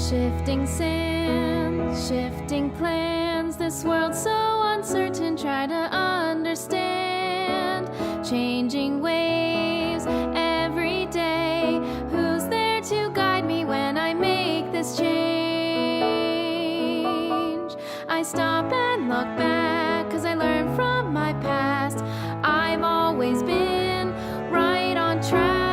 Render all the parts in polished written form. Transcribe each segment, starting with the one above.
Shifting sands, shifting plans, this world so uncertain, try to understand. Changing waves every day, who's there to guide me when I make this change? I stop and look back, 'cause I learned from my past. I've always been right on track.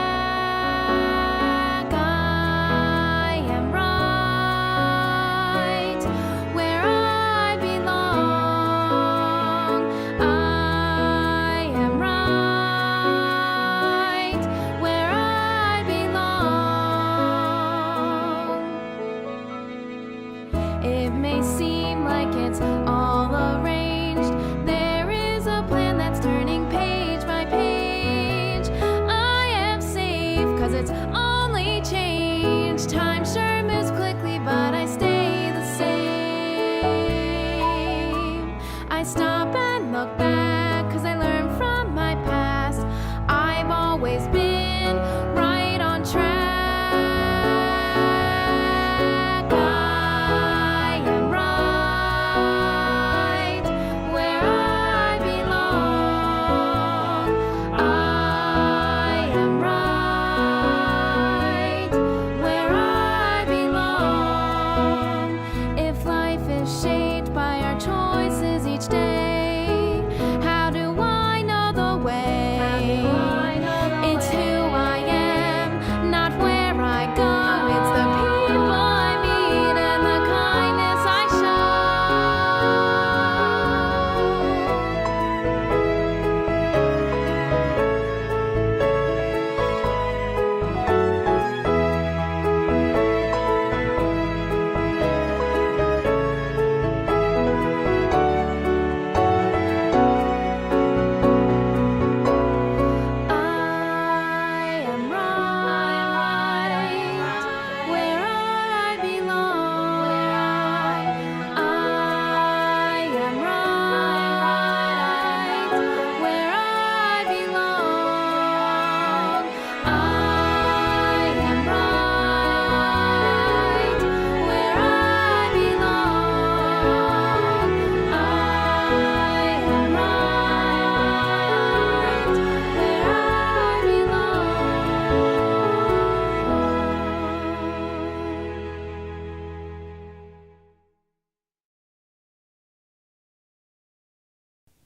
It may seem like it's all arranged. There is a plan that's turning page by page. I am safe, 'cause it's only change. Time sure moves quickly, but I stay the same. I stop and look back, 'cause I learned from my past. I've always been right on track.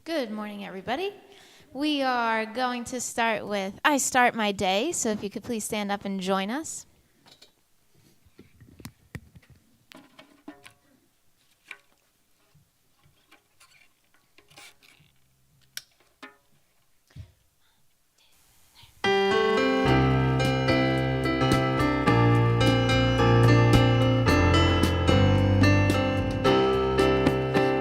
Good morning, everybody. We are going to start with I Start My Day, so if you could please stand up and join us.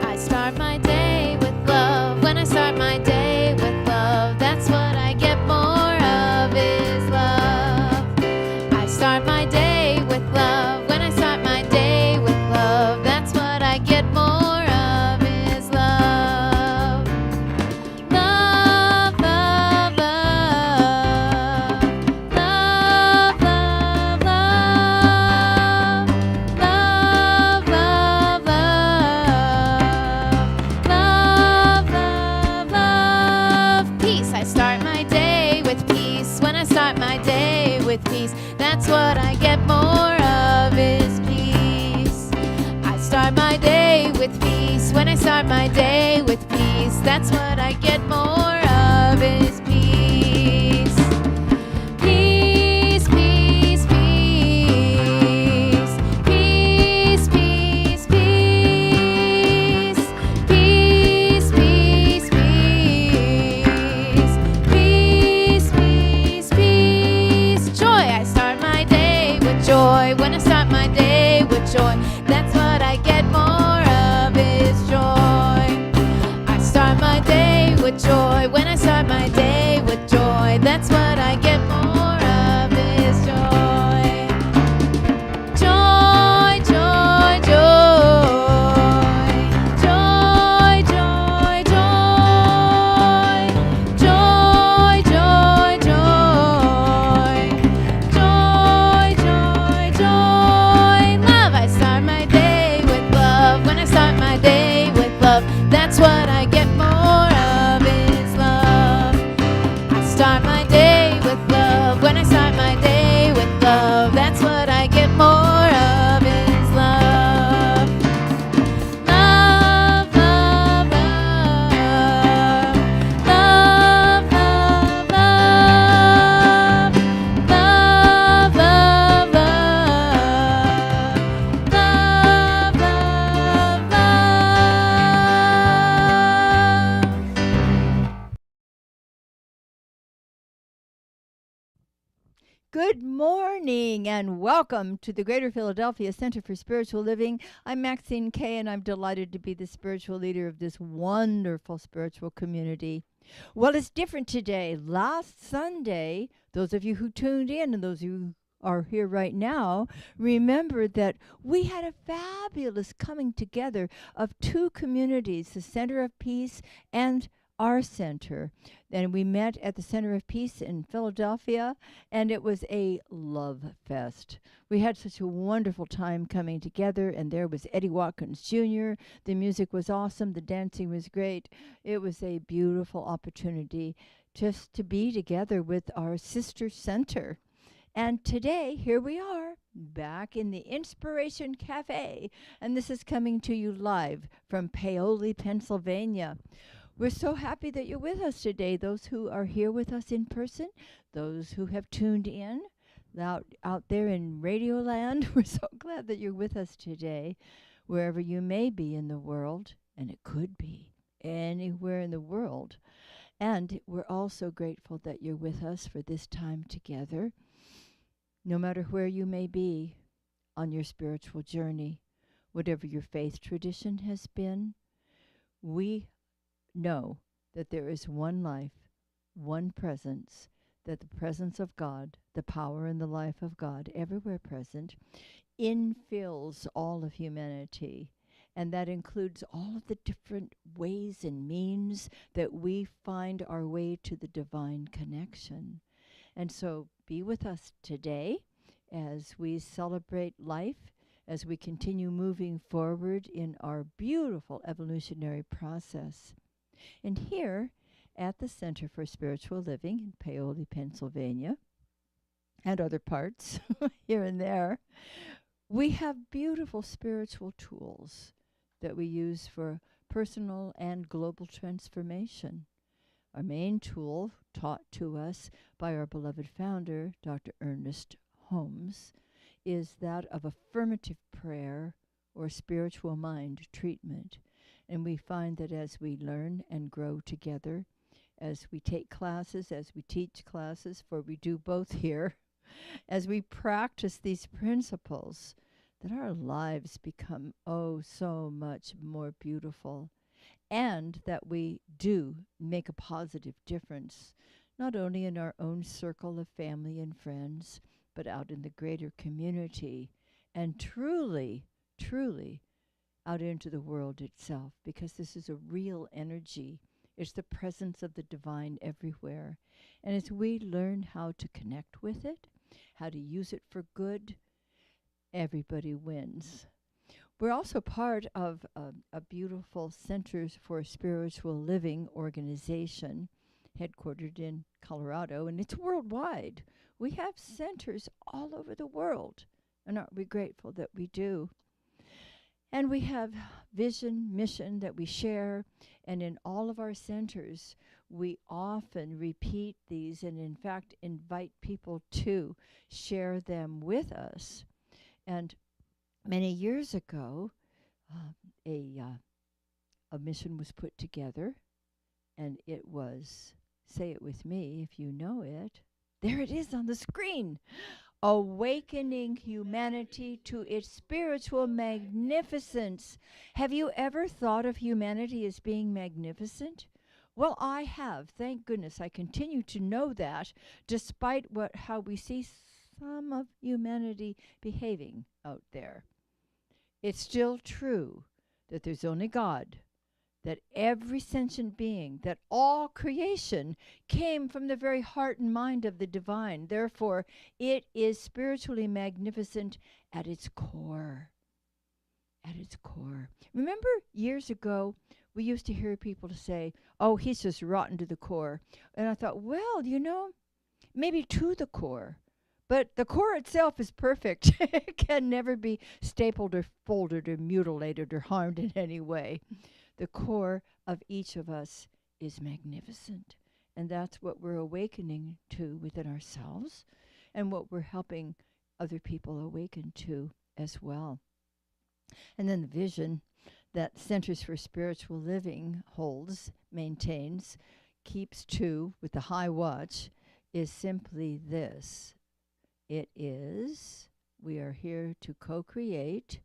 I start my day with love. When I start my day with love, that's what I get more of is love. I start my day with love. When I start my day with love, that's what I get more of is love. Love, love, love. Love, love, love. Love, love, love. Love, love, love. Peace. I start my day with peace. When I start my day with peace, that's what I get more of is peace. I start my day with peace. When I start my day with peace, that's what I get more of is peace. Peace, peace, peace. Peace, peace, peace. Peace, peace, peace. Peace, peace, peace. Joy. I start my day with joy. When I start my day with joy, that's what I get more of is joy. I start my day with joy. When I start my day That's what I get more of is love. I start my day with love. When I start my day with love, that's what I get more of is love. Love, love, love. Love, love, love. Love, love, love. Love, love, love. Good morning and welcome to the Greater Philadelphia Center for Spiritual Living. I'm Maxine Kaye, and I'm delighted to be the spiritual leader of this wonderful spiritual community. Well, it's different today. Last Sunday, those of you who tuned in and those of you who are here right now, remember that we had a fabulous coming together of two communities, the Center of Peace and our center. Then we met at the Center of Peace in Philadelphia, and it was a love fest. We had such a wonderful time coming together, and there was Eddie Watkins Jr. The music was awesome. The dancing was great. It was a beautiful opportunity just to be together with our sister center. And today, here we are, back in the Inspiration Cafe, and this is coming to you live from Paoli, Pennsylvania. We're so happy that you're with us today, those who are here with us in person, those who have tuned in out there in Radio Land. We're so glad that you're with us today, wherever you may be in the world, and it could be anywhere in the world. And we're also grateful that you're with us for this time together, no matter where you may be on your spiritual journey, whatever your faith tradition has been. We know that there is one life, one presence, that the presence of God, the power and the life of God, everywhere present, infills all of humanity. And that includes all of the different ways and means that we find our way to the divine connection. And so be with us today as we celebrate life, as we continue moving forward in our beautiful evolutionary process. And here at the Center for Spiritual Living in Paoli, Pennsylvania, and other parts here and there, we have beautiful spiritual tools that we use for personal and global transformation. Our main tool, taught to us by our beloved founder, Dr. Ernest Holmes, is that of affirmative prayer or spiritual mind treatment. And we find that as we learn and grow together, as we take classes, as we teach classes, for we do both here, as we practice these principles, that our lives become oh so much more beautiful, and that we do make a positive difference, not only in our own circle of family and friends, but out in the greater community, and truly, truly out into the world itself, because this is a real energy. It's the presence of the divine everywhere. And as we learn how to connect with it, how to use it for good, everybody wins. We're also part of a beautiful Centers for Spiritual Living organization headquartered in Colorado, and it's worldwide. We have centers all over the world, and aren't we grateful that we do? And we have vision, mission that we share, and in all of our centers, we often repeat these and, in fact, invite people to share them with us. And many years ago, a mission was put together, and it was, say it with me if you know it, there it is on the screen. Awakening humanity to its spiritual magnificence. Have you ever thought of humanity as being magnificent? Well, I have. Thank goodness I continue to know that, despite how we see some of humanity behaving out there. It's still true that there's only God, that every sentient being, that all creation came from the very heart and mind of the divine. Therefore, it is spiritually magnificent at its core. at its core. Remember years ago, we used to hear people to say, oh, he's just rotten to the core. And I thought, well, maybe to the core. But the core itself is perfect. It can never be stapled or folded or mutilated or harmed in any way. The core of each of us is magnificent. And that's what we're awakening to within ourselves and what we're helping other people awaken to as well. And then the vision that Centers for Spiritual Living holds, maintains, keeps to with the high watch is simply this. It is, we are here to co-create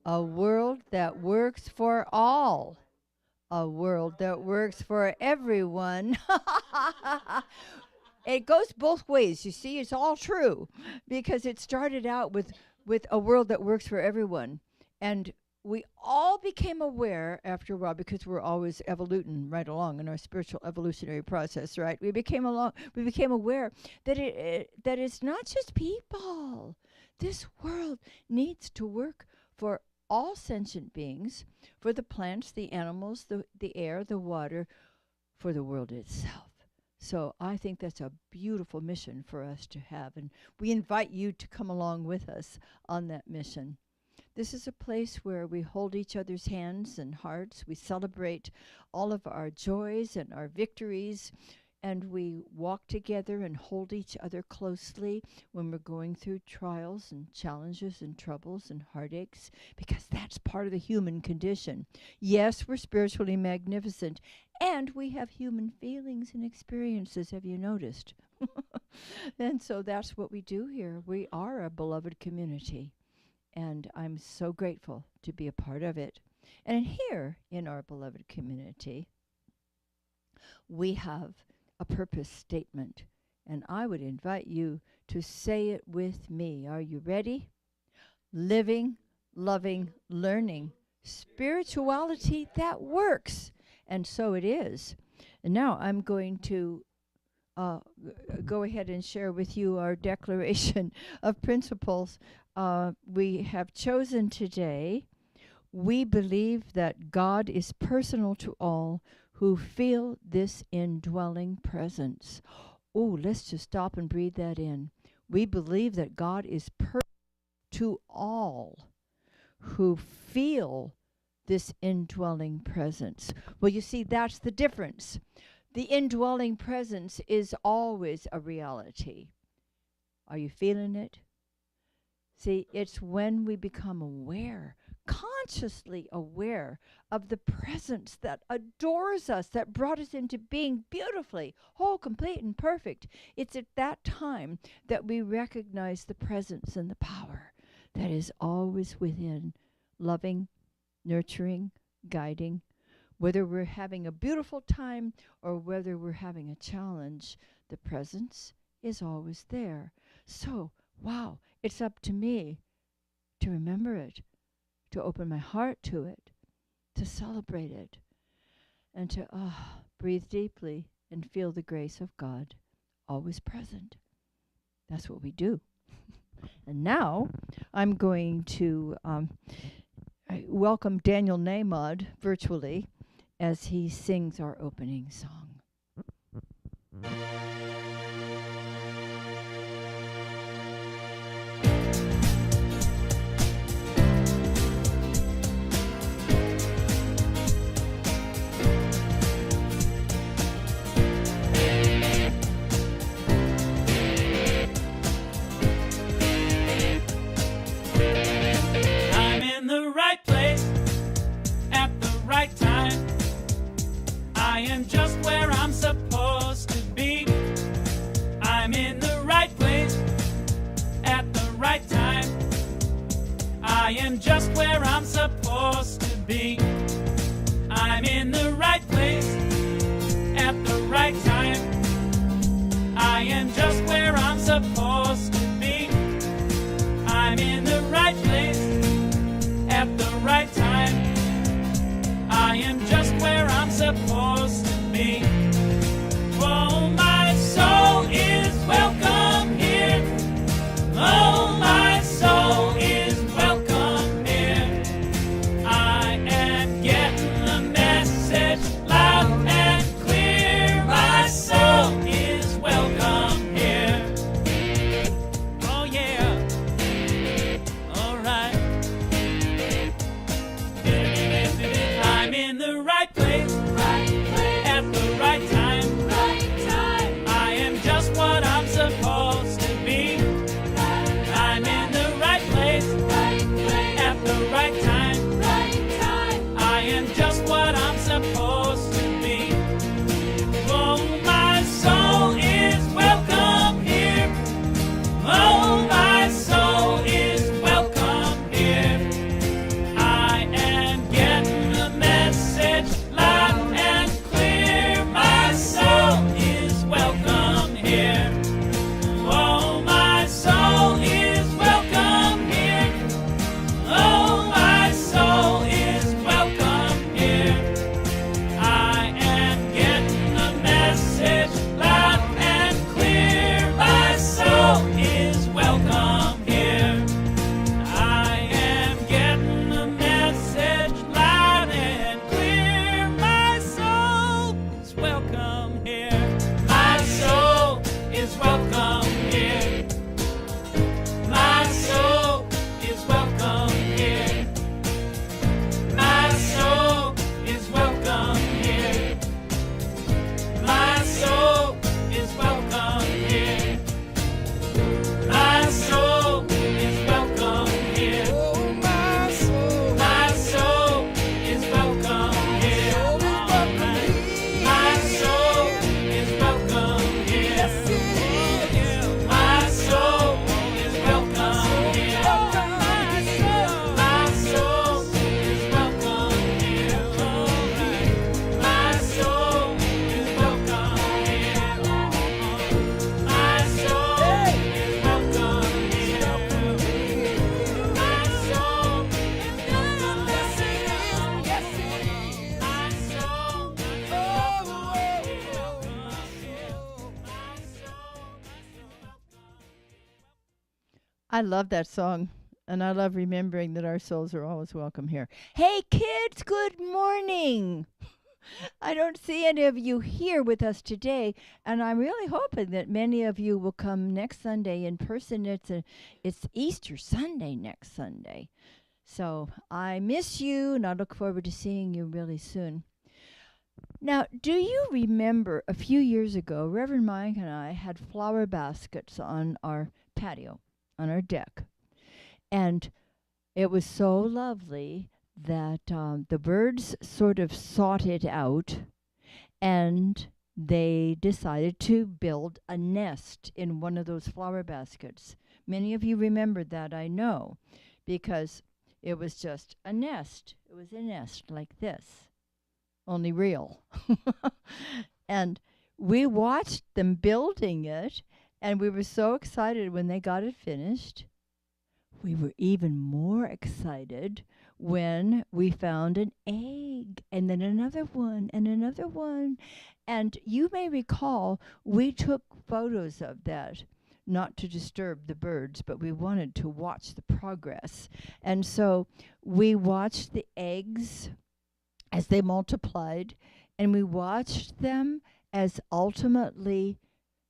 a world that works for all. A world that works for everyone. It goes both ways. You see, it's all true because it started out with a world that works for everyone. And we all became aware after a while, because we're always evoluting right along in our spiritual evolutionary process, right? We became aware that that it's not just people. This world needs to work for all sentient beings, for the plants, the animals, the air, the water, for the world itself. So I think that's a beautiful mission for us to have, and we invite you to come along with us on that mission. This is a place where we hold each other's hands and hearts. We celebrate all of our joys and our victories, and we walk together and hold each other closely when we're going through trials and challenges and troubles and heartaches, because that's part of the human condition. Yes, we're spiritually magnificent, and we have human feelings and experiences, have you noticed? And so that's what we do here. We are a beloved community, and I'm so grateful to be a part of it. And here in our beloved community, we have a purpose statement, and I would invite you to say it with me. Are you ready? Living, loving, learning. Spirituality that works. And so it is. And now I'm going to go ahead and share with you our declaration of principles. We have chosen today, we believe that God is personal to all who feel this indwelling presence. Oh, let's just stop and breathe that in. We believe that God is personal to all who feel this indwelling presence. Well, you see, that's the difference. The indwelling presence is always a reality. Are you feeling it? See, it's when we become aware, consciously aware of the presence that adores us, that brought us into being beautifully, whole, complete, and perfect. It's at that time that we recognize the presence and the power that is always within, loving, nurturing, guiding. Whether we're having a beautiful time or whether we're having a challenge, the presence is always there. So, wow, it's up to me to remember it, to open my heart to it, to celebrate it, and to breathe deeply and feel the grace of God always present. That's what we do. And now I'm going to welcome Daniel Nahmod virtually as he sings our opening song. I'm in the right place at the right time. I am just where I'm supposed to be. I'm in the right place at the right time. I am just where I'm supposed to be. I'm in the right place at the right time. I am just where I'm supposed to be. I'm in the right place at the right time. I am just where I'm supposed to be. Oh, my soul is welcome here. Oh, my soul is welcome here. I love that song, and I love remembering that our souls are always welcome here. Hey, kids, good morning. I don't see any of you here with us today, and I'm really hoping that many of you will come next Sunday in person. It's Easter Sunday next Sunday. So I miss you, and I look forward to seeing you really soon. Now, do you remember a few years ago, Reverend Mike and I had flower baskets on our patio, on our deck, and it was so lovely that the birds sort of sought it out, and they decided to build a nest in one of those flower baskets. Many of you remembered that, I know, because it was just a nest. It was a nest like this, only real. And we watched them building it, and we were so excited when they got it finished. We were even more excited when we found an egg, and then another one, and another one. And you may recall we took photos of that, not to disturb the birds, but we wanted to watch the progress. And so we watched the eggs as they multiplied, and we watched them as ultimately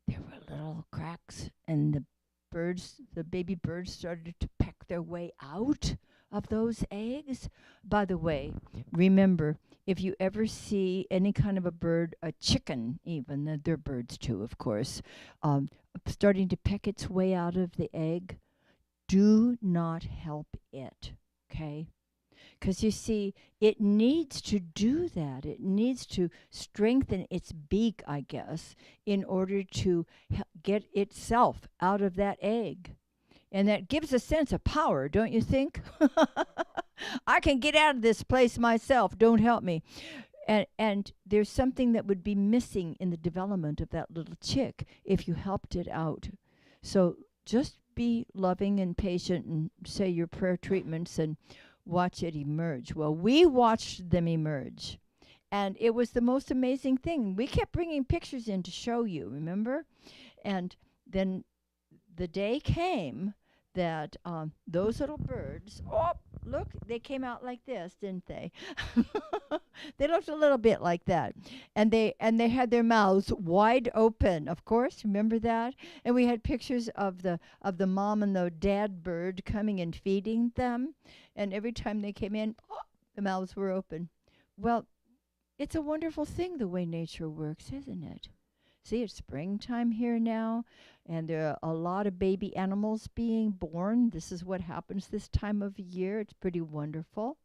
there were little cracks, and the baby birds started to peck their way out of those eggs. By the way, remember, if you ever see any kind of a bird, a chicken even, they're birds too, of course, starting to peck its way out of the egg, do not help it, okay? Because you see, it needs to do that. It needs to strengthen its beak, I guess, in order to get itself out of that egg. And that gives a sense of power, don't you think? I can get out of this place myself. Don't help me. And there's something that would be missing in the development of that little chick if you helped it out. So just be loving and patient and say your prayer treatments and watch it emerge. Well, we watched them emerge, and it was the most amazing thing. We kept bringing pictures in to show you, remember? And then the day came that those little birds, oh, look, they came out like this, didn't they? They looked a little bit like that. And they had their mouths wide open, of course, remember that? And we had pictures of the mom and the dad bird coming and feeding them. And every time they came in, oh, the mouths were open. Well, it's a wonderful thing the way nature works, isn't it? See, it's springtime here now, and there are a lot of baby animals being born. This is what happens this time of year. It's pretty wonderful.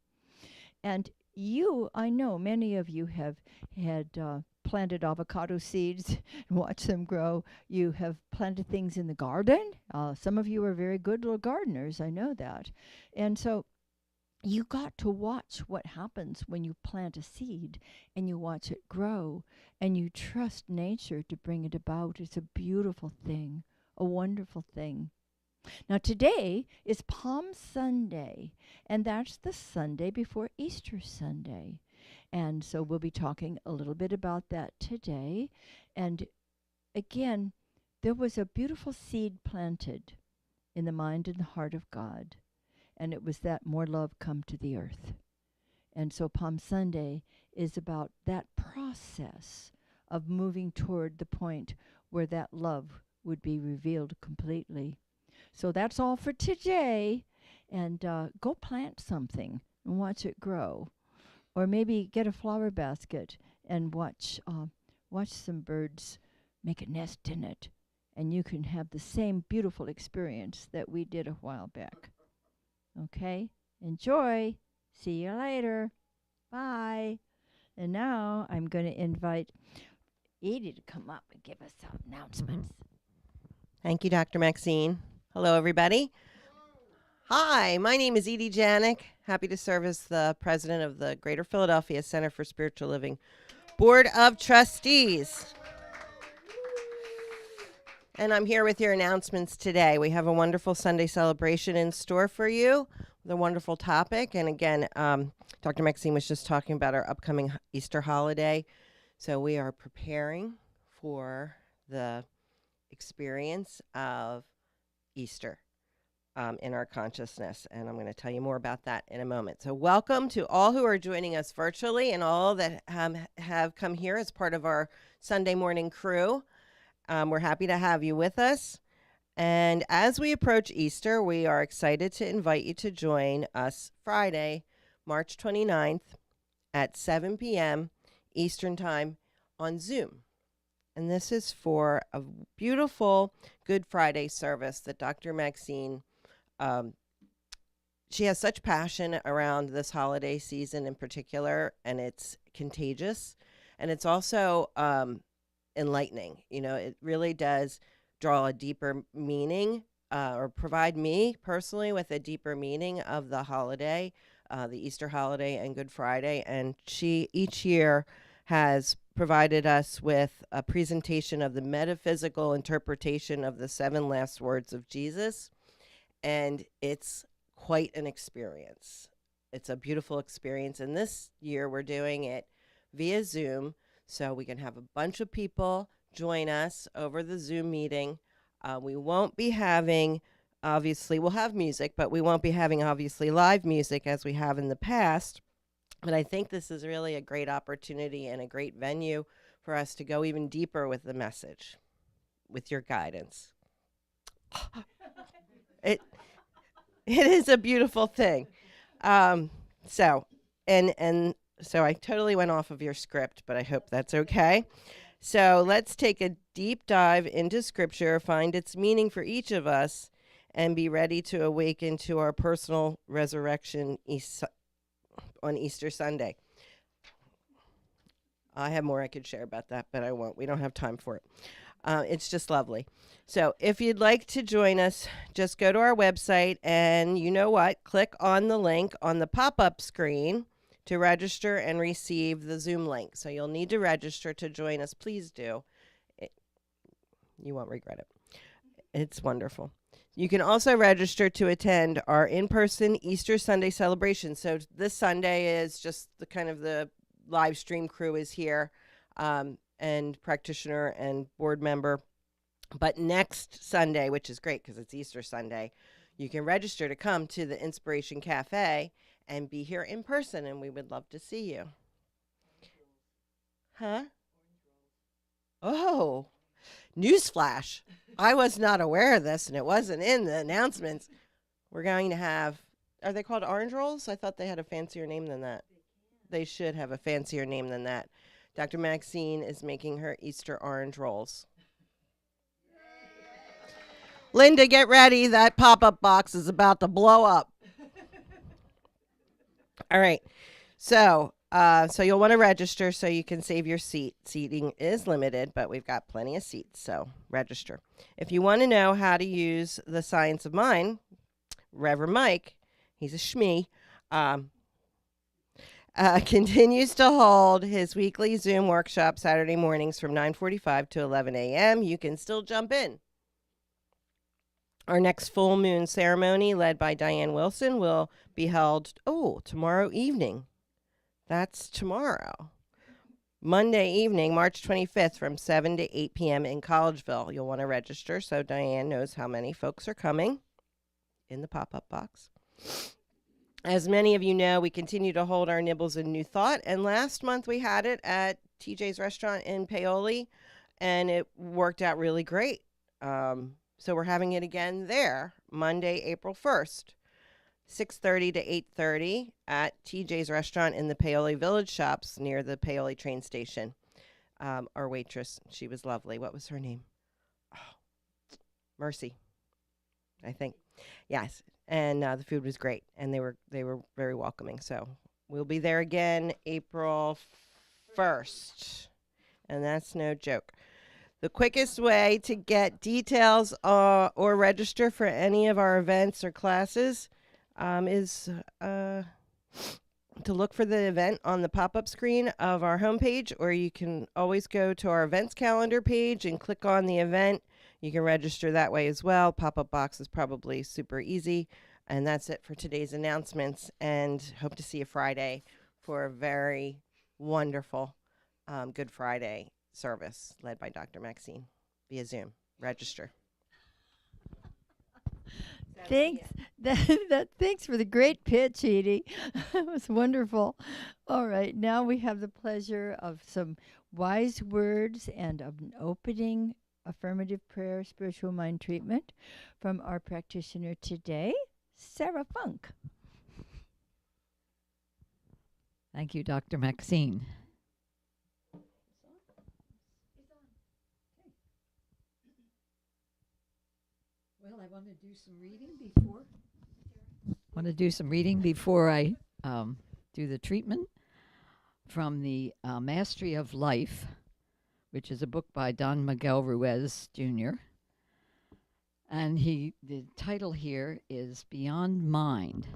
And you, I know many of you have had planted avocado seeds and watched them grow. You have planted things in the garden. Some of you are very good little gardeners. I know that. And so you got to watch what happens when you plant a seed and you watch it grow and you trust nature to bring it about. It's a beautiful thing, a wonderful thing. Now today is Palm Sunday, and that's the Sunday before Easter Sunday. And so we'll be talking a little bit about that today. And again, there was a beautiful seed planted in the mind and the heart of God. And it was that more love come to the earth. And so Palm Sunday is about that process of moving toward the point where that love would be revealed completely. So that's all for today. And go plant something and watch it grow. Or maybe get a flower basket and watch some birds make a nest in it. And you can have the same beautiful experience that we did a while back. Okay? Enjoy. See you later. Bye. And now I'm going to invite Edie to come up and give us some announcements. Thank you, Dr. Maxine. Hello, everybody. Hi, my name is Edie Janik. Happy to serve as the president of the Greater Philadelphia Center for Spiritual Living Board of Trustees. And I'm here with your announcements today. We have a wonderful Sunday celebration in store for you with a wonderful topic. And again, Dr. Maxine was just talking about our upcoming Easter holiday. So we are preparing for the experience of Easter. in our consciousness. And I'm going to tell you more about that in a moment. So welcome to all who are joining us virtually and all that have come here as part of our Sunday morning crew. We're happy to have you with us. And as we approach Easter, we are excited to invite you to join us Friday, March 29th at 7 p.m. Eastern Time on Zoom. And this is for a beautiful Good Friday service that Dr. Maxine, she has such passion around this holiday season in particular, and it's contagious. And it's also enlightening. You know, it really does draw a deeper meaning or provide me personally with a deeper meaning of the holiday, the Easter holiday and Good Friday. And she each year has provided us with a presentation of the metaphysical interpretation of the 7 last words of Jesus. And it's quite an experience. It's a beautiful experience. And this year we're doing it via Zoom, so we can have a bunch of people join us over the Zoom meeting. We won't be having, obviously, we'll have music, but we won't be having, obviously, live music as we have in the past. But I think this is really a great opportunity and a great venue for us to go even deeper with the message, with your guidance. It is a beautiful thing. So I totally went off of your script, but I hope that's okay. So let's take a deep dive into Scripture, find its meaning for each of us, and be ready to awaken to our personal resurrection on Easter Sunday. I have more I could share about that, but I won't. We don't have time for it. It's just lovely. So if you'd like to join us, just go to our website and you know what? Click on the link on the pop-up screen to register and receive the Zoom link. So you'll need to register to join us. Please do. You won't regret it. It's wonderful. You can also register to attend our in-person Easter Sunday celebration. So this Sunday is just the kind of the live stream crew is here, and practitioner and board member. But next Sunday, which is great because it's Easter Sunday, you can register to come to the Inspiration Cafe and be here in person, and we would love to see you. Huh? Oh, newsflash. I was not aware of this, and it wasn't in the announcements. We're going to have, are they called orange rolls? I thought they had a fancier name than that. They should have a fancier name than that. Dr. Maxine is making her Easter orange rolls. Linda, get ready. That pop-up box is about to blow up. All right. So you'll want to register so you can save your seat. Seating is limited, but we've got plenty of seats, so register. If you want to know how to use the Science of Mind, Reverend Mike, he's a shmee, continues to hold his weekly Zoom workshop Saturday mornings from 9:45 to 11 a.m. You can still jump in. Our next full moon ceremony, led by Diane Wilson, will be held, tomorrow evening. That's tomorrow. Monday evening, March 25th from 7 to 8 p.m. in Collegeville. You'll want to register so Diane knows how many folks are coming in the pop-up box. As many of you know, we continue to hold our Nibbles in New Thought, and last month we had it at TJ's restaurant in Paoli, and it worked out really great. So we're having it again there, Monday, April 1st, 6:30 to 8:30 at TJ's restaurant in the Paoli Village Shops near the Paoli train station. Our waitress, she was lovely. What was her name? Oh, Mercy, I think. Yes. And the food was great, and they were very welcoming. So we'll be there again April 1st, and that's no joke. The quickest way to get details or register for any of our events or classes is to look for the event on the pop-up screen of our homepage, or you can always go to our events calendar page and click on the event. You can register that way as well. Pop-up box is probably super easy. And that's it for today's announcements. And hope to see you Friday for a very wonderful Good Friday service led by Dr. Maxine via Zoom. Register. Thanks. Thanks for the great pitch, Edie. It was wonderful. All right, now we have the pleasure of some wise words and of an opening affirmative prayer spiritual mind treatment from our practitioner today, Sarah Funk. Thank you, Dr. Maxine. Well, I want to do some reading before I do the treatment from the Mastery of Life, which is a book by Don Miguel Ruiz Jr. And the title here is Beyond Mind.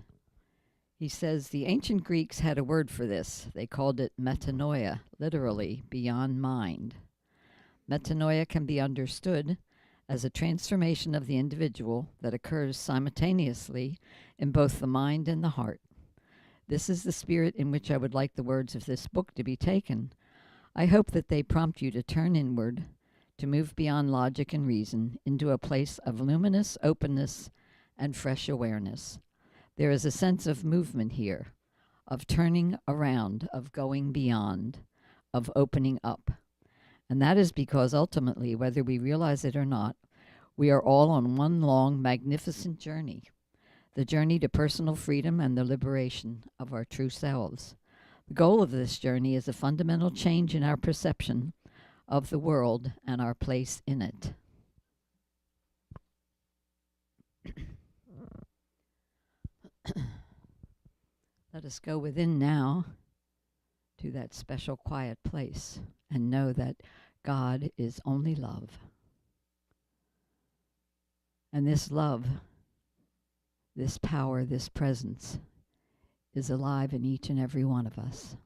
He says the ancient Greeks had a word for this. They called it metanoia, literally beyond mind. Metanoia can be understood as a transformation of the individual that occurs simultaneously in both the mind and the heart. This is the spirit in which I would like the words of this book to be taken. I hope that they prompt you to turn inward, to move beyond logic and reason into a place of luminous openness and fresh awareness. There is a sense of movement here, of turning around, of going beyond, of opening up. And that is because ultimately, whether we realize it or not, we are all on one long, magnificent journey, the journey to personal freedom and the liberation of our true selves. The goal of this journey is a fundamental change in our perception of the world and our place in it. Let us go within now to that special quiet place and know that God is only love. And this love, this power, this presence is alive in each and every one of us.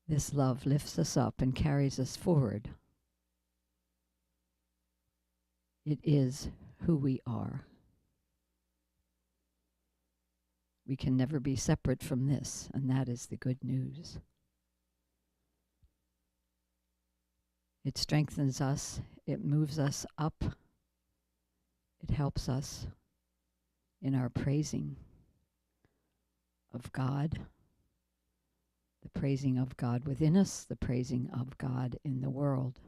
This love lifts us up and carries us forward. It is who we are. We can never be separate from this, and that is the good news. It strengthens us, it moves us up, it helps us in our praising of God, the praising of God within us, the praising of God in the world.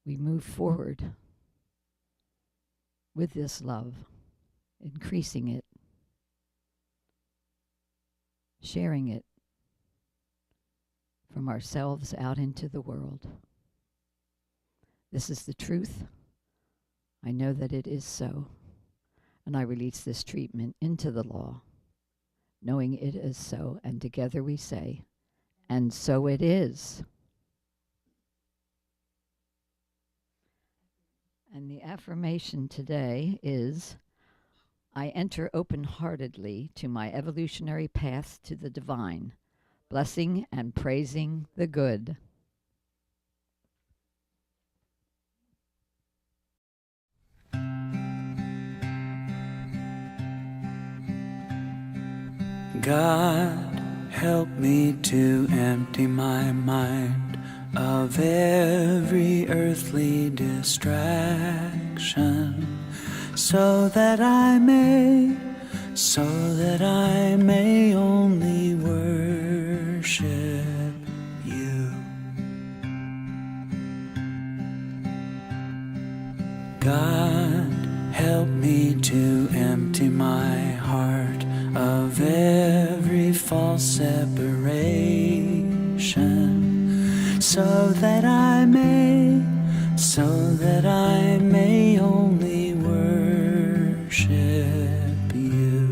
We move forward with this love, increasing it, sharing it from ourselves out into the world. This is the truth. I know that it is so, and I release this treatment into the law, knowing it is so, and together we say, and so it is. And the affirmation today is, I enter open-heartedly to my evolutionary path to the divine, blessing and praising the good. God, help me to empty my mind of every earthly distraction, so that I may only worship you. God, help me to empty my heart of every false separation, so that I may only worship you.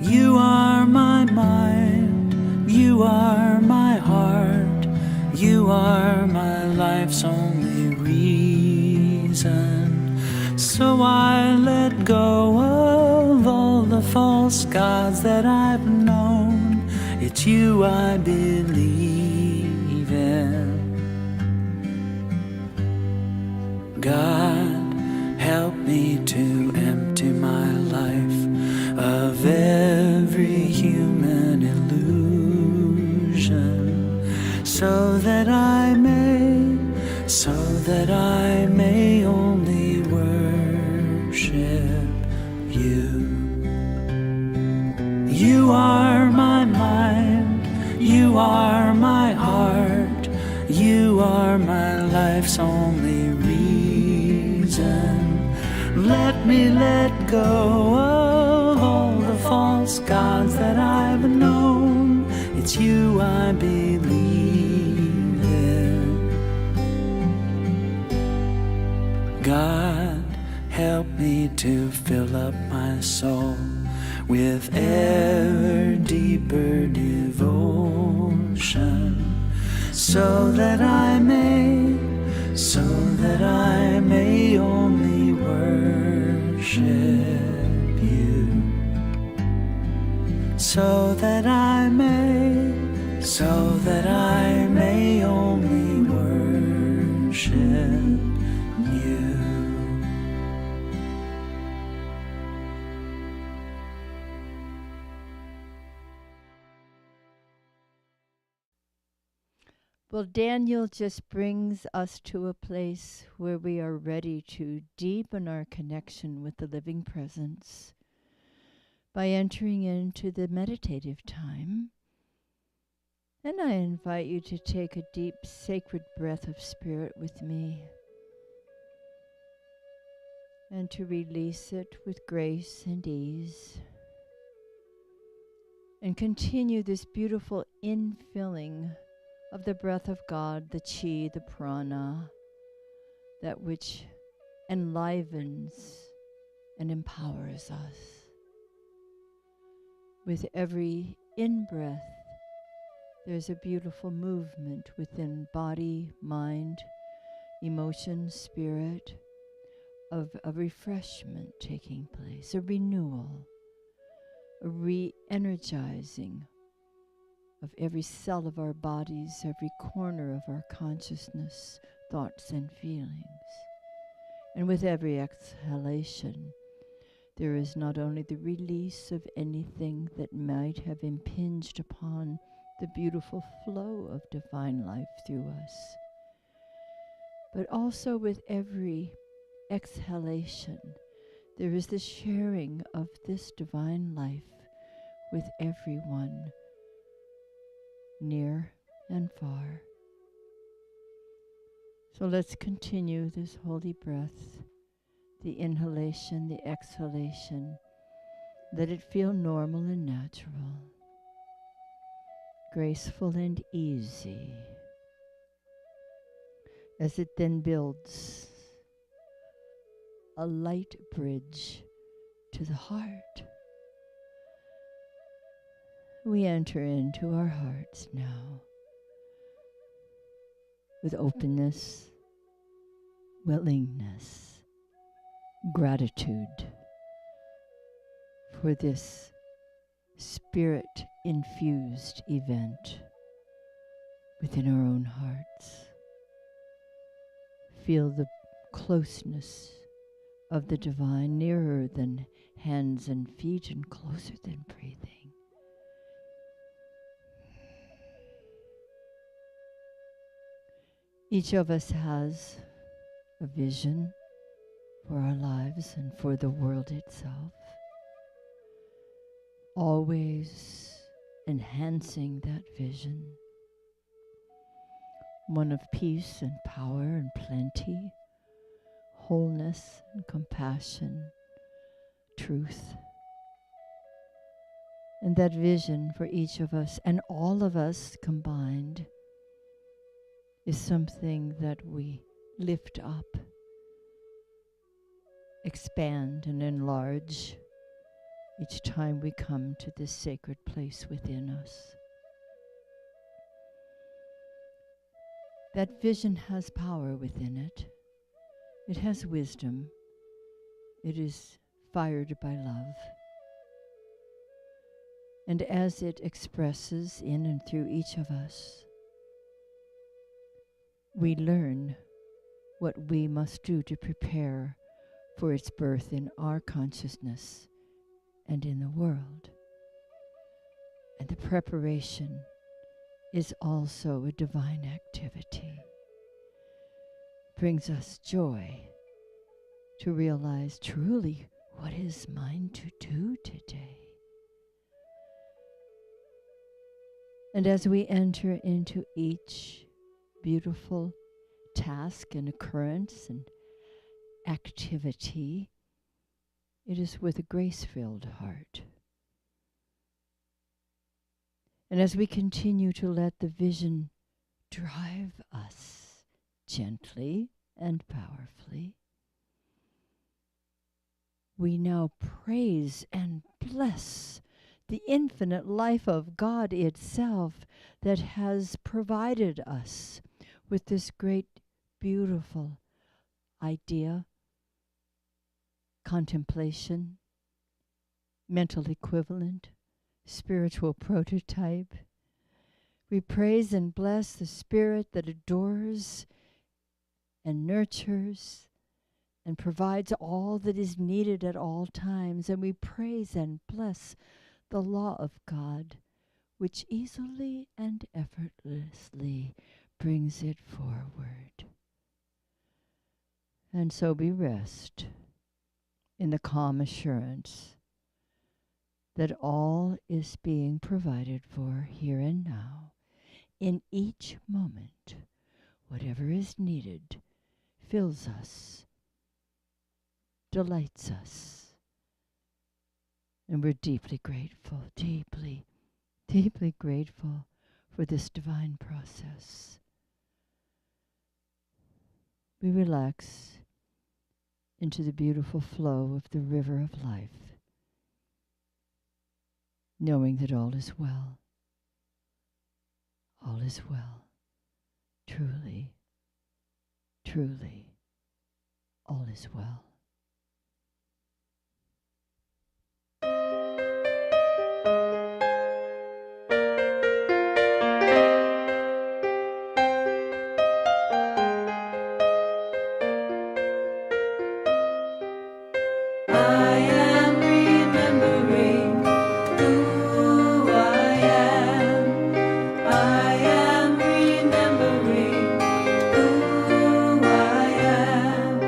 You are my mind, you are my heart, you are my life's only reason. So I let go of all the false gods that I've known. It's you I believe in. God, help me to empty my life of every human illusion, so that I may You are my mind, you are my heart, you are my life's only reason. Let me let go of all the false gods that I've known. It's you I believe in. God, help me to fill up my soul with ever deeper devotion, so that I may only worship you, so that I may only worship you. Well, Daniel just brings us to a place where we are ready to deepen our connection with the living presence by entering into the meditative time. And I invite you to take a deep, sacred breath of spirit with me and to release it with grace and ease. And continue this beautiful infilling of the breath of God, the chi, the prana, that which enlivens and empowers us. With every in-breath, there's a beautiful movement within body, mind, emotion, spirit, of a refreshment taking place, a renewal, a re-energizing of every cell of our bodies, every corner of our consciousness, thoughts and feelings. And with every exhalation, there is not only the release of anything that might have impinged upon the beautiful flow of divine life through us, but also with every exhalation, there is the sharing of this divine life with everyone, near and far. So let's continue this holy breath, the inhalation, the exhalation. Let it feel normal and natural, graceful and easy, as it then builds a light bridge to the heart. We enter into our hearts now with openness, willingness, gratitude for this spirit-infused event within our own hearts. Feel the closeness of the divine, nearer than hands and feet and closer than breathing. Each of us has a vision for our lives and for the world itself, always enhancing that vision, one of peace and power and plenty, wholeness and compassion, truth. And that vision for each of us and all of us combined is something that we lift up, expand and enlarge each time we come to this sacred place within us. That vision has power within it. It has wisdom. It is fired by love. And as it expresses in and through each of us, we learn what we must do to prepare for its birth in our consciousness and in the world. And the preparation is also a divine activity. Brings us joy to realize truly what is mine to do today? And as we enter into each beautiful task and occurrence and activity, it is with a grace-filled heart. And as we continue to let the vision drive us gently and powerfully, we now praise and bless the infinite life of God itself that has provided us with this great, beautiful idea, contemplation, mental equivalent, spiritual prototype. We praise and bless the Spirit that adores and nurtures and provides all that is needed at all times. And we praise and bless the law of God, which easily and effortlessly brings it forward. And so we rest in the calm assurance that all is being provided for here and now. In each moment, whatever is needed fills us, delights us, and we're deeply grateful, deeply, deeply grateful for this divine process. We relax into the beautiful flow of the river of life, knowing that all is well. All is well. Truly, truly, all is well. I am remembering who I am. I am remembering who I am.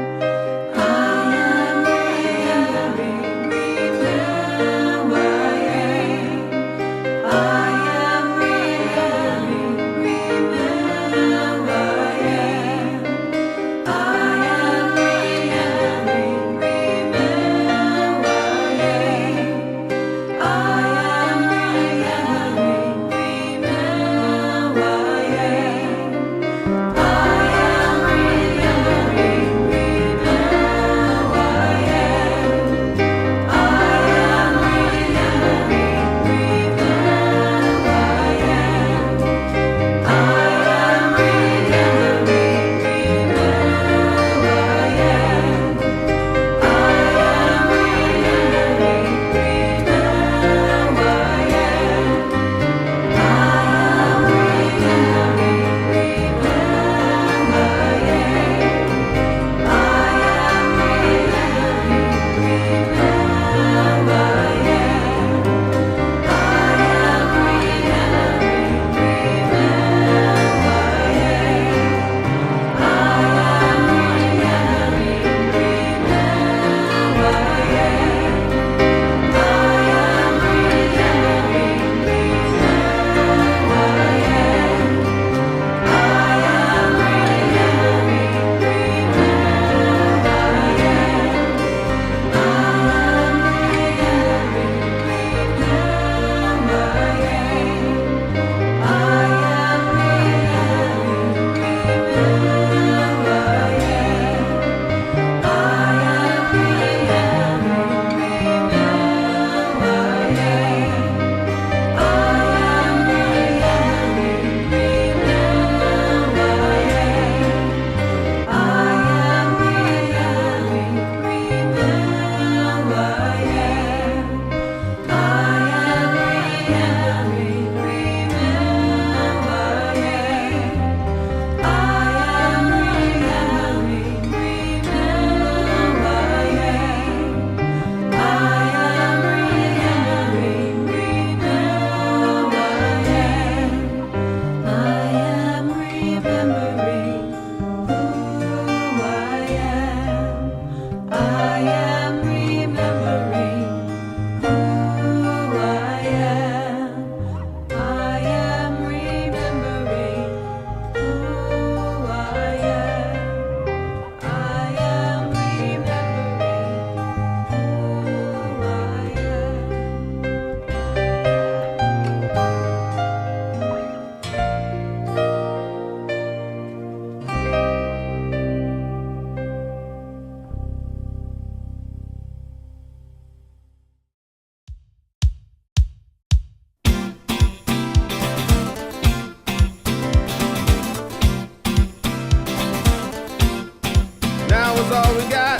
all we got.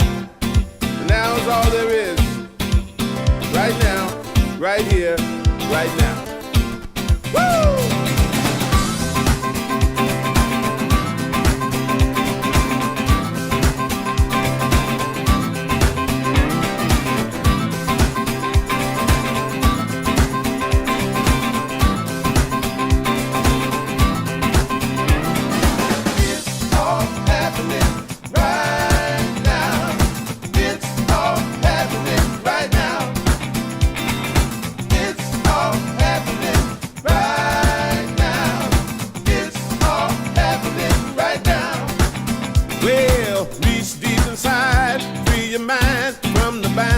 Now is all there is. Right now, right here, right now. Woo!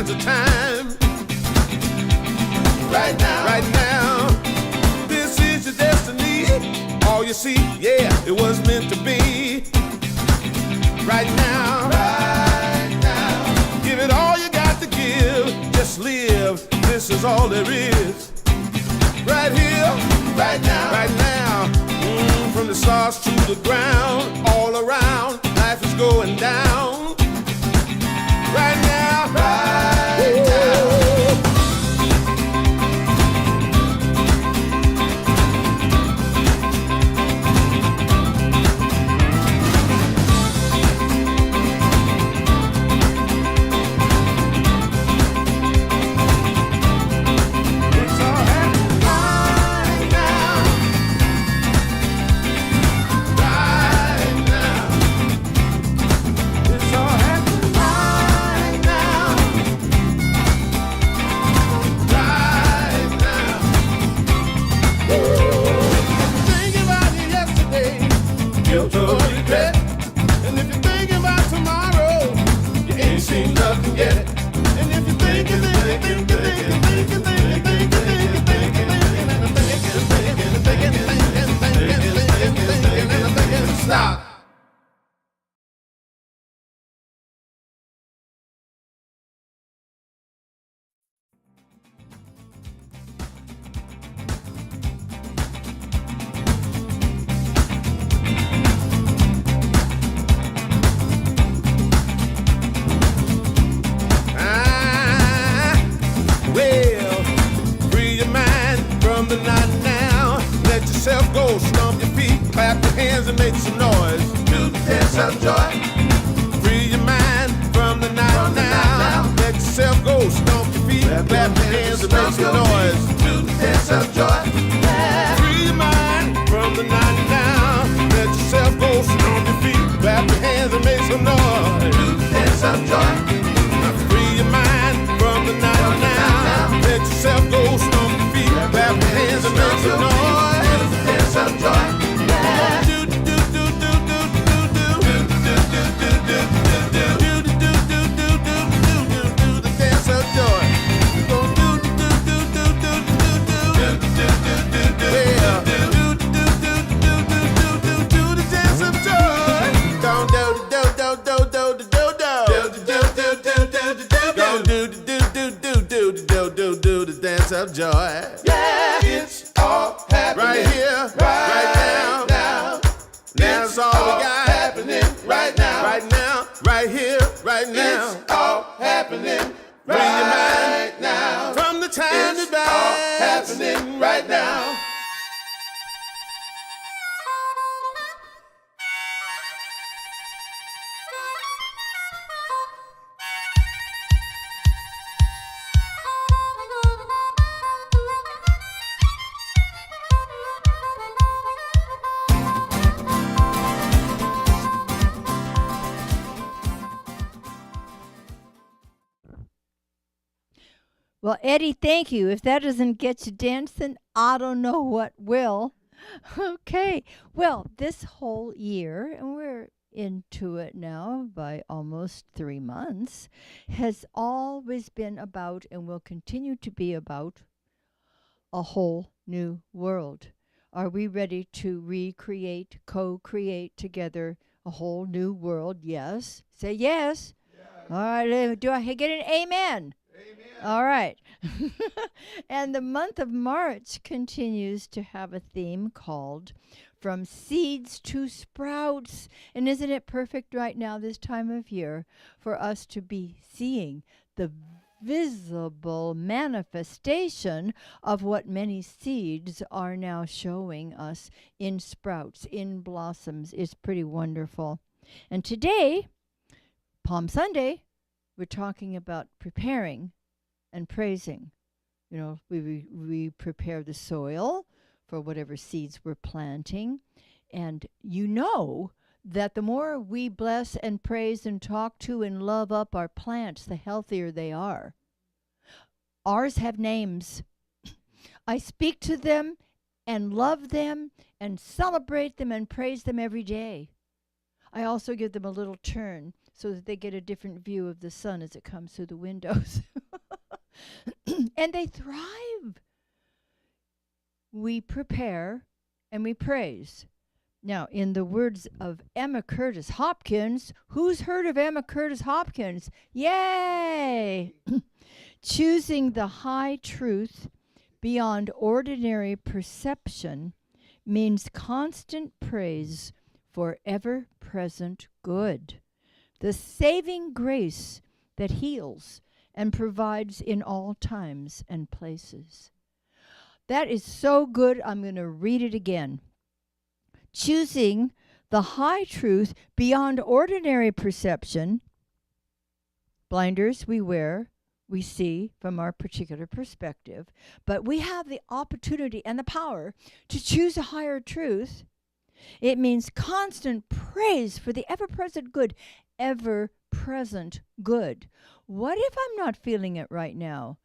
Of time. Right now, right now, this is your destiny. All you see, yeah, it was meant to be. Right now, right now, give it all you got to give. Just live, this is all there is. Right here, right now, right now, from the stars to the ground, all around, life is going down. Right now, right now. It's all happening right now. Right now. It's all happening right now. Right now. Think about it yesterday, guilt or regret. And if you're thinking about tomorrow, you ain't seen nothing yet. And if you're thinking, stop. Well, free your mind from the knot now. Let yourself go, stomp your feet, clap your hands and make some noise. Do the dance of joy. Free your mind from the knot now. Let yourself go, stomp your feet, clap your hands and make some noise. Do the dance of joy. Free your mind from the knot now. Let yourself go, stomp your feet, clap your hands and make some noise. Do the dance of joy. Free your mind from the knot now. Let yourself go, stomp your feet, clap your hands and make some noise. Do the dance of joy. Do do do do do do do do do do the dance of joy. Do do do do do do do do. Well, do do do do do the dance of joy. Don't do do do do do do do do the dance of joy. Yeah, it's all happening right here, right now. That's all we got happening right now, right here, right now. It's all happening right now. From the time to back, all happening right now. Well, Eddie, thank you. If that doesn't get you dancing, I don't know what will. Okay. Well, this whole year, and we're into it now by almost 3 months, has always been about and will continue to be about a whole new world. Are we ready to recreate, co-create together a whole new world? Yes. Say yes. All right. Do I get an amen? All right. And the month of March continues to have a theme called from seeds to sprouts. And isn't it perfect right now, this time of year, for us to be seeing the visible manifestation of what many seeds are now showing us in sprouts, in blossoms? Is pretty wonderful. And today, Palm Sunday, we're talking about preparing and praising. You know, we prepare the soil for whatever seeds we're planting. And you know that the more we bless and praise and talk to and love up our plants, the healthier they are. Ours have names. I speak to them and love them and celebrate them and praise them every day. I also give them a little turn so that they get a different view of the sun as it comes through the windows. And they thrive. We prepare and we praise. Now, in the words of Emma Curtis Hopkins, who's heard of Emma Curtis Hopkins? Yay! Choosing the high truth beyond ordinary perception means constant praise for ever-present good, the saving grace that heals and provides in all times and places. That is so good, I'm going to read it again. Choosing the high truth beyond ordinary perception, blinders we wear, we see from our particular perspective, but we have the opportunity and the power to choose a higher truth. It means constant praise for the ever-present good, ever-present good. What if I'm not feeling it right now?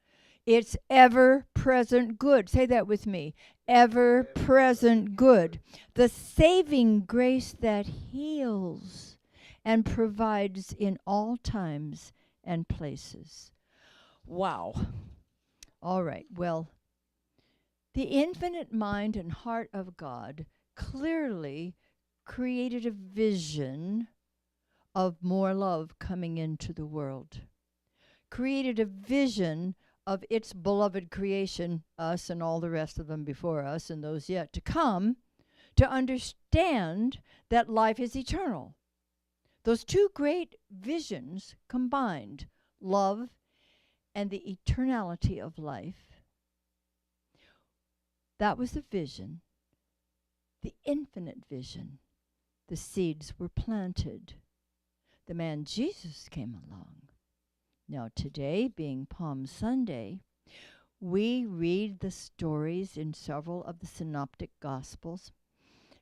It's ever-present good. Say that with me. Ever-present good. The saving grace that heals and provides in all times and places. Wow. All right. Well, the infinite mind and heart of God clearly created a vision of more love coming into the world. Created a vision of its beloved creation, us and all the rest of them before us and those yet to come, to understand that life is eternal. Those two great visions combined, love and the eternality of life. That was the vision, the infinite vision. The seeds were planted. The man Jesus came along. Now today, being Palm Sunday, we read the stories in several of the synoptic gospels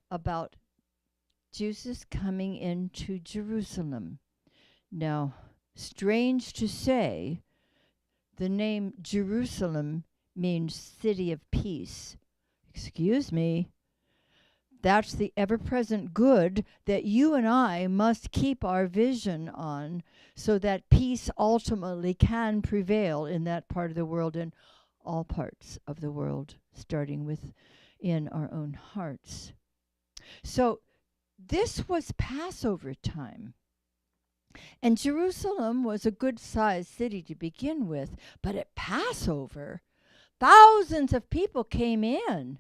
about Jesus coming into Jerusalem. Now, strange to say, the name Jerusalem means city of peace. Excuse me. That's the ever-present good that you and I must keep our vision on so that peace ultimately can prevail in that part of the world and all parts of the world, starting with in our own hearts. So this was Passover time. And Jerusalem was a good-sized city to begin with, but at Passover, thousands of people came in.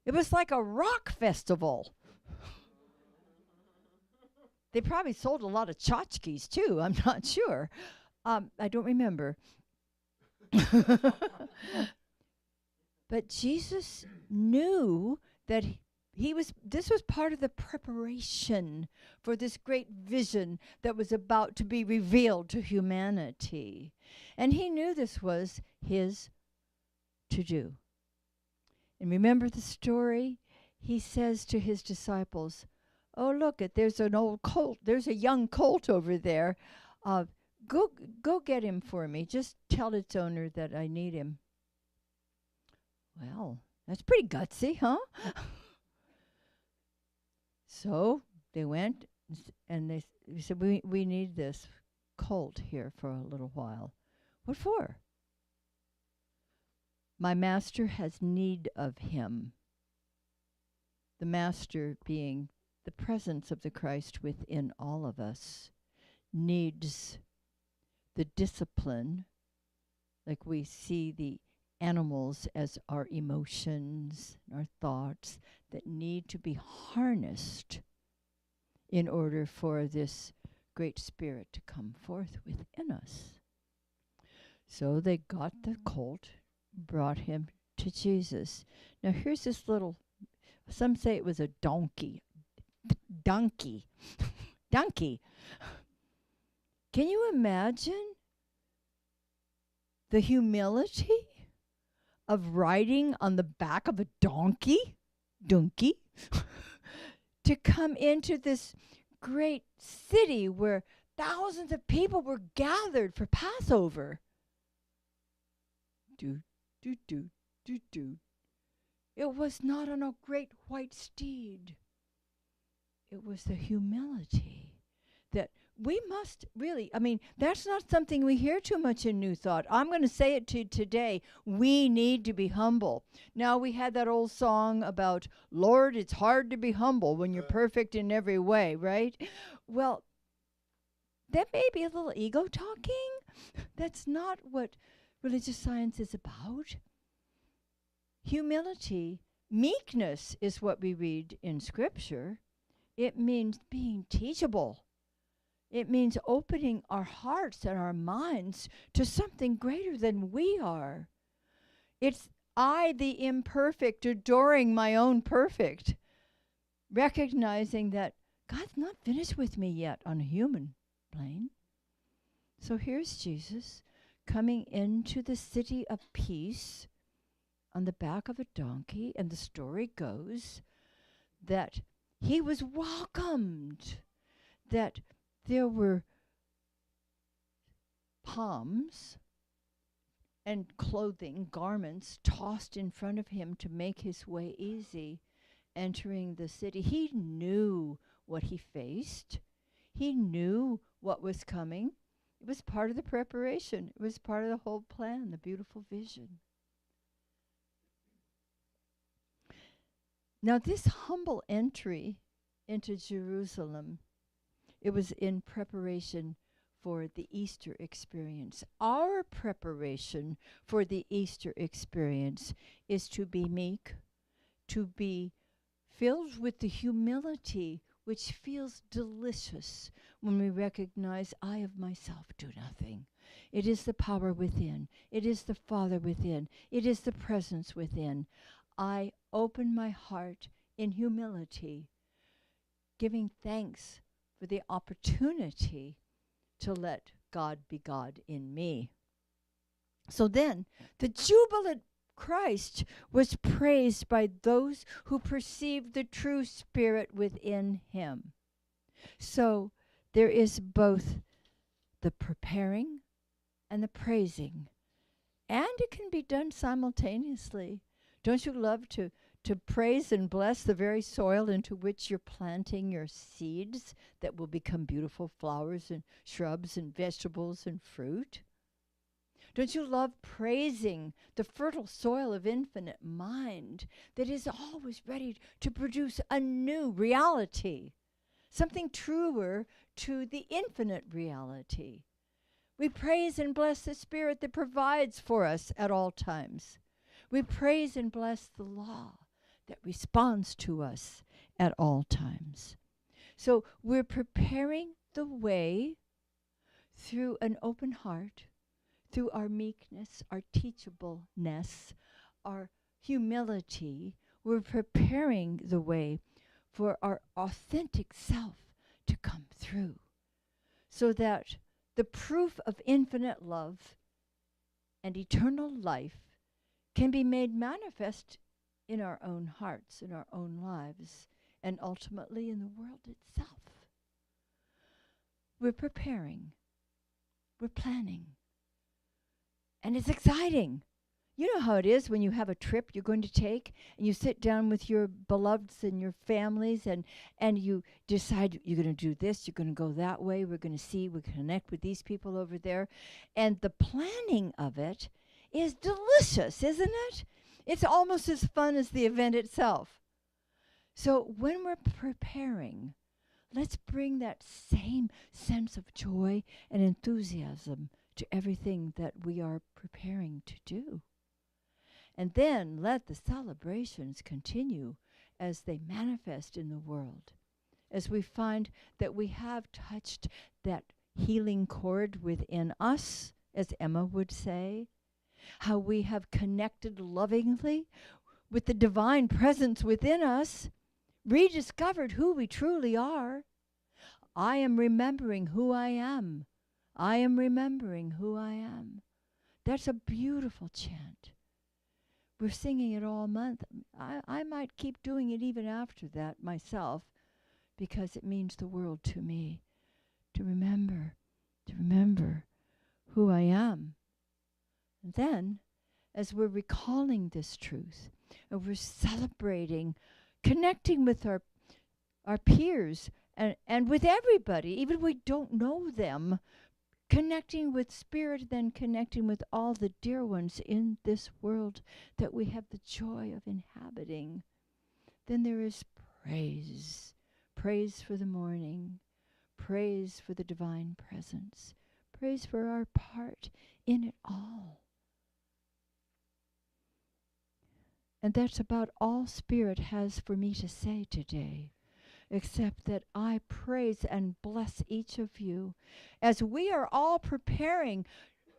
It was like a rock festival. They probably sold a lot of tchotchkes too. I'm not sure. I don't remember. But Jesus knew that this was part of the preparation for this great vision that was about to be revealed to humanity. And he knew this was his to do. And remember the story? He says to his disciples, "Oh, look, there's an old colt. There's a young colt over there. Go get him for me. Just tell its owner that I need him." Well, that's pretty gutsy, huh? So they went and they said, we need this colt here for a little while. What for? My master has need of him. The master being the presence of the Christ within all of us needs the discipline, like we see the animals as our emotions, our thoughts that need to be harnessed in order for this great spirit to come forth within us. So they got the colt, brought him to Jesus. Now here's this little, some say it was a donkey. Donkey. Donkey. Can you imagine the humility of riding on the back of a donkey? Donkey. To come into this great city where thousands of people were gathered for Passover. Do, do, do, do, do. It was not on a great white steed. It was the humility that we must really, that's not something we hear too much in New Thought. I'm going to say it to today. We need to be humble. Now, we had that old song about, Lord, it's hard to be humble when you're perfect in every way, right? Well, that may be a little ego talking. That's not what religious science is about. Humility, meekness is what we read in Scripture. It means being teachable. It means opening our hearts and our minds to something greater than we are. It's I, the imperfect, adoring my own perfect, recognizing that God's not finished with me yet on a human plane. So here's Jesus coming into the city of peace on the back of a donkey, and the story goes that he was welcomed, that there were palms and clothing, garments tossed in front of him to make his way easy entering the city. He knew what he faced. He knew what was coming. It was part of the preparation. It was part of the whole plan, the beautiful vision. Now, this humble entry into Jerusalem, it was in preparation for the Easter experience. Our preparation for the Easter experience is to be meek, to be filled with the humility which feels delicious when we recognize I of myself do nothing. It is the power within. It is the Father within. It is the presence within. I open my heart in humility, giving thanks for the opportunity to let God be God in me. So then, the jubilant Christ was praised by those who perceived the true spirit within him. So there is both the preparing and the praising, and it can be done simultaneously. Don't you love to praise and bless the very soil into which you're planting your seeds that will become beautiful flowers and shrubs and vegetables and fruit? Don't you love praising the fertile soil of infinite mind that is always ready to produce a new reality, something truer to the infinite reality? We praise and bless the Spirit that provides for us at all times. We praise and bless the law that responds to us at all times. So we're preparing the way through an open heart, through our meekness, our teachableness, our humility. We're preparing the way for our authentic self to come through, so that the proof of infinite love and eternal life can be made manifest in our own hearts, in our own lives, and ultimately in the world itself. We're preparing. We're planning. And it's exciting. You know how it is when you have a trip you're going to take, and you sit down with your beloveds and your families, and you decide you're going to do this, you're going to go that way, we're going to see, we connect with these people over there. And the planning of it is delicious, isn't it? It's almost as fun as the event itself. So when we're preparing, let's bring that same sense of joy and enthusiasm to everything that we are preparing to do. And then let the celebrations continue as they manifest in the world, as we find that we have touched that healing chord within us, as Emma would say, how we have connected lovingly with the divine presence within us, rediscovered who we truly are. I am remembering who I am. I am remembering who I am. That's a beautiful chant. We're singing it all month. I might keep doing it even after that myself, because it means the world to me, to remember who I am. And then, as we're recalling this truth, and we're celebrating, connecting with our peers, and with everybody, even if we don't know them, connecting with spirit, then connecting with all the dear ones in this world that we have the joy of inhabiting. Then there is praise. Praise for the morning. Praise for the divine presence. Praise for our part in it all. And that's about all Spirit has for me to say today, except that I praise and bless each of you as we are all preparing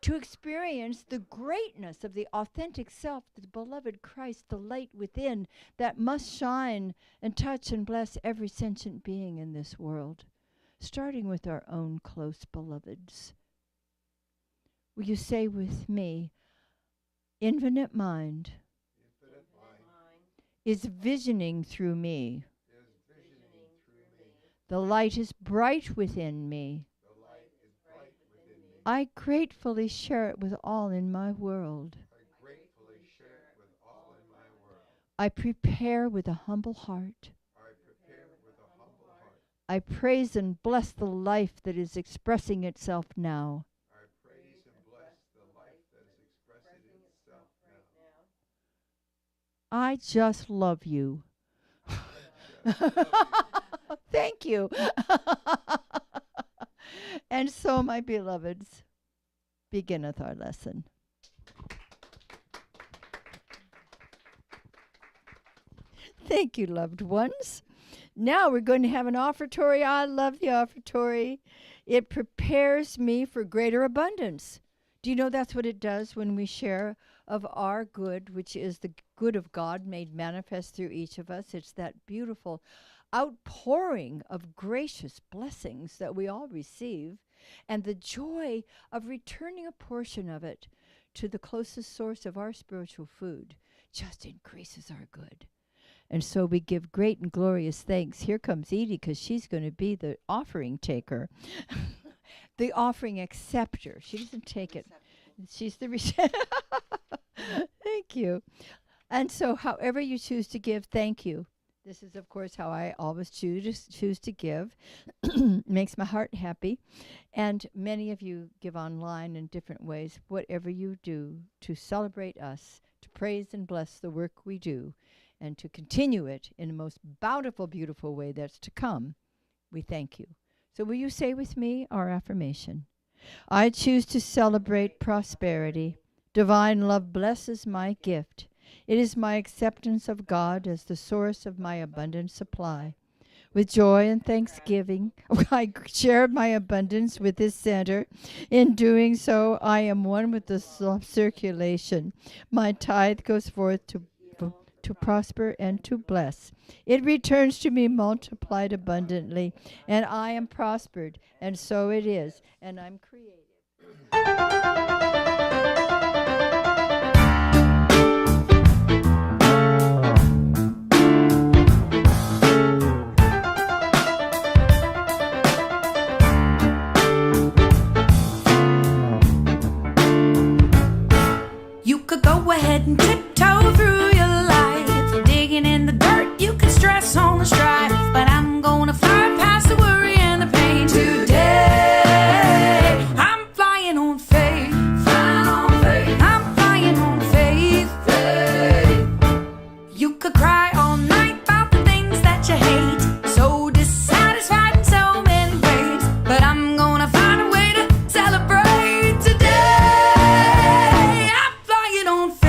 to experience the greatness of the authentic self, the beloved Christ, the light within that must shine and touch and bless every sentient being in this world, starting with our own close beloveds. Will you say with me, infinite mind is visioning through me. The light is bright within me. I gratefully share it with all in my world. I prepare with a humble heart. I praise and bless the life that is expressing itself now. I just love you. Thank you. And so, my beloveds, beginneth our lesson. Thank you, loved ones. Now we're going to have an offertory. I love the offertory. It prepares me for greater abundance. Do you know that's what it does when we share of our good, which is the good of God made manifest through each of us? It's that beautiful outpouring of gracious blessings that we all receive, and the joy of returning a portion of it to the closest source of our spiritual food just increases our good. And so we give great and glorious thanks. Here comes Edie, because she's going to be the offering taker. The offering acceptor. She doesn't take it. She's the Thank you. And so however you choose to give, thank you. This is, of course, how I always choose to give. Makes my heart happy. And many of you give online in different ways. Whatever you do to celebrate us, to praise and bless the work we do, and to continue it in the most bountiful, beautiful way that's to come, we thank you. So will you say with me our affirmation? I choose to celebrate prosperity. Divine love blesses my gift. It is my acceptance of God as the source of my abundant supply. With joy and thanksgiving, I share my abundance with this center. In doing so, I am one with the circulation. My tithe goes forth to prosper and to bless. It returns to me multiplied abundantly, and I am prospered, and so it is, and I'm creative. You could go ahead and tiptoe through your life, digging in the dirt. You could stress on the strife, but I'm gonna fly past the worry and the pain today. I'm flying on faith, flying on faith. I'm flying on faith, faith. You could cry all night about the things that you hate, so dissatisfied in so many ways, but I'm gonna find a way to celebrate today. I'm flying on faith.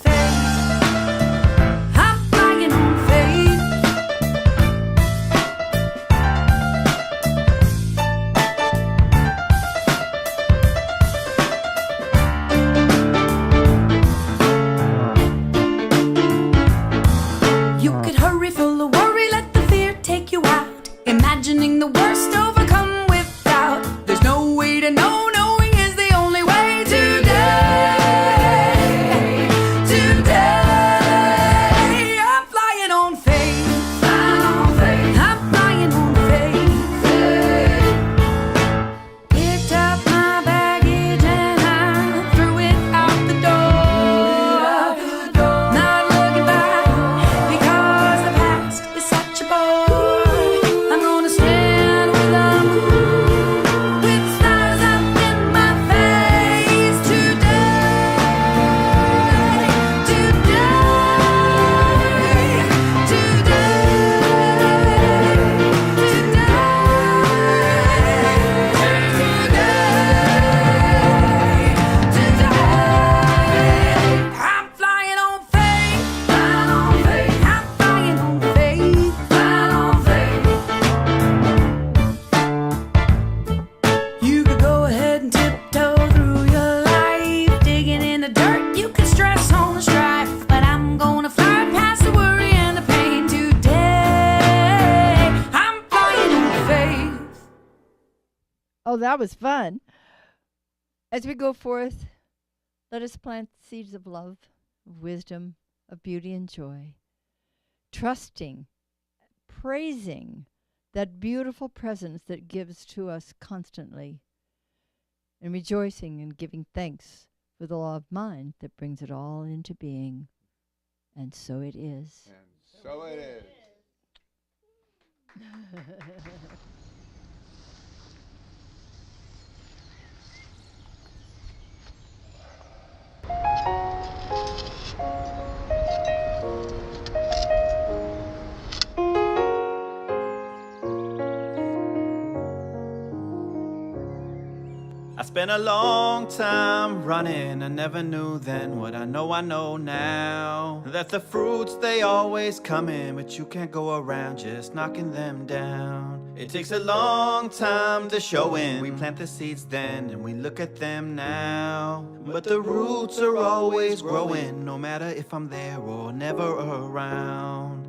faith. I'm flying on faith. You could hurry, full of worry, let the fear take you out. Imagining the worst overcome with doubt. There's no way to know, knowing is the only way. Today, today, I'm flying on faith. I'm flying on faith. Picked up my baggage and I threw it out the door. Not looking back, because the past is such a bore. I'm gonna stand with the moon, with stars up in my face. Today, I'm flying on faith. I'm flying on faith. You could go ahead and tiptoe through your life, digging in the dirt. You can stress on the strife, but I'm gonna fly past the worry and the pain today. I'm flying on faith. Oh, that was fun. As we go forth, let us plant seeds of love, of wisdom, of beauty and joy, trusting, praising that beautiful presence that gives to us constantly, and rejoicing and giving thanks for the law of mind that brings it all into being. And so it is. And so it is. I spent a long time running. I never knew then what I know now. That the fruits, they always come in, but you can't go around just knocking them down. It takes a long time to show in. We plant the seeds then, and we look at them now. But the roots are always growing, no matter if I'm there or never around.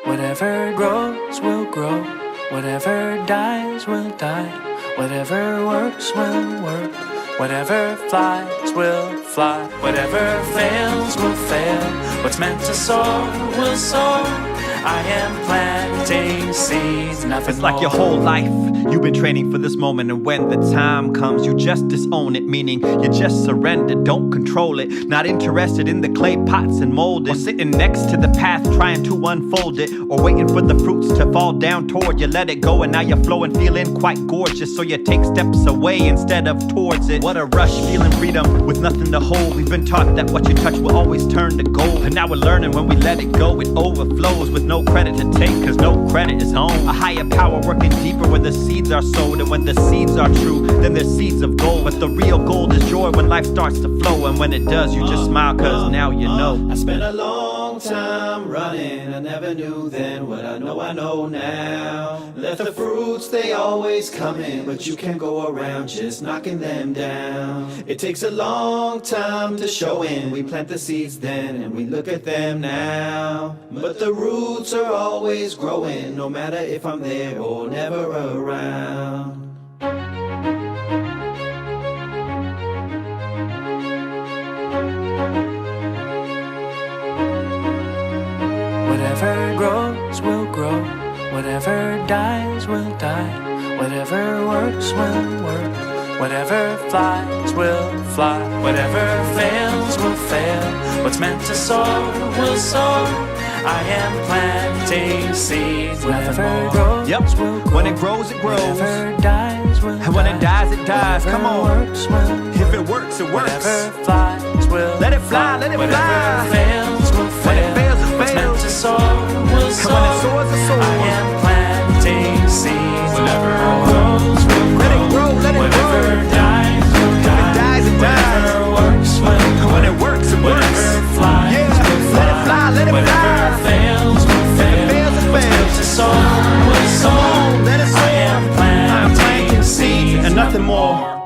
Whatever grows will grow, whatever dies will die, whatever works will work, whatever flies will fly, whatever fails will fail, what's meant to soar will soar. I am planting seeds, nothing It's like more. your whole life you've been training for this moment, and when the time comes you just disown it, meaning you just surrender, don't control it, not interested in the clay pots and mold it, or sitting next to the path trying to unfold it, or waiting for the fruits to fall down toward you. Let it go and now you're flowing, feeling quite gorgeous, so you take steps away instead of towards it. What a rush, feeling freedom with nothing to hold. We've been taught that what you touch will always turn to gold, and now we're learning when we let it go it overflows, with no credit to take, cause no credit is home. A higher power working deeper where the seeds are sowed, and when the seeds are true, then they're seeds of gold. But the real gold is joy when life starts to flow, and when it does, you just smile, cause now you know. I spent a long time running, I never knew then what I know now. Let the fruits, they always come in, but you can't go around just knocking them down. It takes a long time to show in. We plant the seeds then, and we look at them now. But the roots are always growing, no matter if I'm there or never around. Whatever grows will grow, whatever dies will die, whatever works will work, whatever flies will fly, whatever fails will fail, what's meant to soar will soar. I am planting seeds. Whatever grows will grow, When it grows, it grows. whatever dies will And when it die, dies, it dies. Come on. works will If it works, it works. whatever flies will Let it fly, let it whatever fly. fails will fail. When it fails, it What's meant fails. to soar will And when it soar. soars, it soars. I am planting seeds. Whatever grows will grow. Whatever dies will die. Whatever works will work. When it works, it works. Whatever flies will fly. Whatever fails will fail. What's meant to sow will sow. I am planting seeds and nothing more.